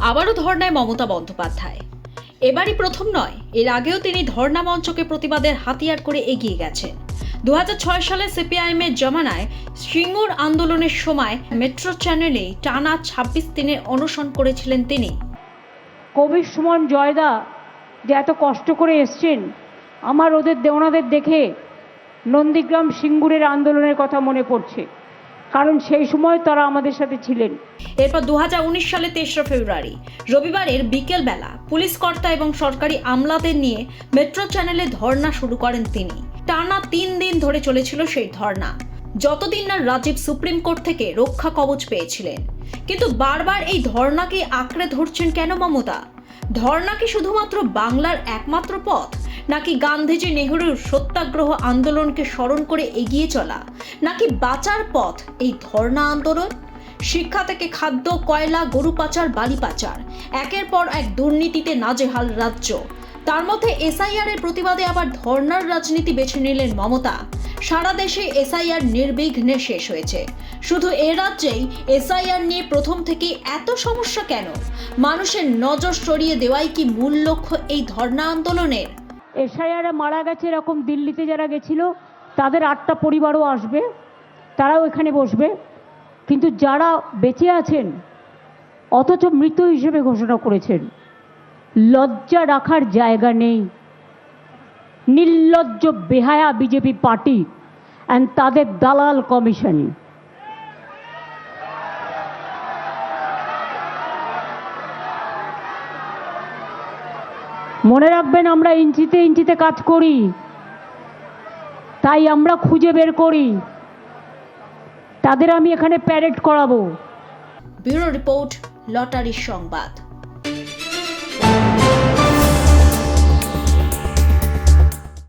আবারও ধর্নায় মমতা বন্দ্যোপাধ্যায়। এবারই প্রথম নয়, এর আগেও তিনি ধর্না মঞ্চকে প্রতিবাদের হাতিয়ার করে এগিয়ে গেছেন। 2006 সালে সিপিআইএমের জমানায় সিঙ্গুর আন্দোলনের সময় মেট্রো চ্যানেলে টানা 26 দিনের অনশন করেছিলেন তিনি। কবির সুমন জয়দা যে এত কষ্ট করে এসছেন, আমার ওনাদের দেখে নন্দীগ্রাম সিঙ্গুরের আন্দোলনের কথা মনে পড়ছে, কারণ সেই সময় তারা আমাদের সাথে ছিলেন। এরপর 2019 সালে 23 ফেব্রুয়ারি রবিবারের বিকেল বেলা পুলিশ কর্তা এবং সরকারি আমলাদের নিয়ে মেট্রো চ্যানেলে ধর্না শুরু করেন তিনি। টানা 3 দিন ধরে চলেছিল সেই ধর্না, যতদিন না রাজীব সুপ্রিম কোর্ট থেকে রক্ষা কবচ পেয়েছিলেন। কিন্তু বারবার এই ধর্নাকে আঁকড়ে ধরছেন কেন মমতা? ধর্না কি শুধুমাত্র বাংলার একমাত্র পথ, নাকি গান্ধীজি নেহরুর সত্যাগ্রহ আন্দোলনকে স্মরণ করে এগিয়ে চলা, নাকি বাঁচার পথ এই ধর্না আন্দোলন? শিক্ষা থেকে খাদ্য, কয়লা, গরু পাচার, বালি পাচার, একের পর এক দুর্নীতিতে নাজেহাল রাজ্য। তার মধ্যে এসআইআর এর প্রতিবাদে আবার ধর্নার রাজনীতি বেছে নিলেন মমতা। সারা দেশে এসআইআর নির্বিঘ্নে শেষ হয়েছে, শুধু এ রাজ্যেই এসআইআর নিয়ে প্রথম থেকেই এত সমস্যা কেন? মানুষের নজর সরিয়ে দেওয়াই কি মূল লক্ষ্য এই ধর্না আন্দোলনের? এসআইআরে মারা গেছে এরকম দিল্লিতে যারা গেছিল, তাদের 8টা পরিবারও আসবে, তারাও এখানে বসবে। কিন্তু যারা বেঁচে আছেন অথচ মৃত হিসেবে ঘোষণা করেছেন, লজ্জা রাখার জায়গা নেই। নির্লজ্জ বেহায়া বিজেপি পার্টি অ্যান্ড তাদের দালাল কমিশন। মনে রাখবেন, আমরা ইঞ্চিতে ইঞ্চিতে কাজ করি, তাই আমরা খুঁজে বের করি। তাদের আমি এখানে প্যারেড করাবো। ব্যুরো রিপোর্ট, লটারির সংবাদ।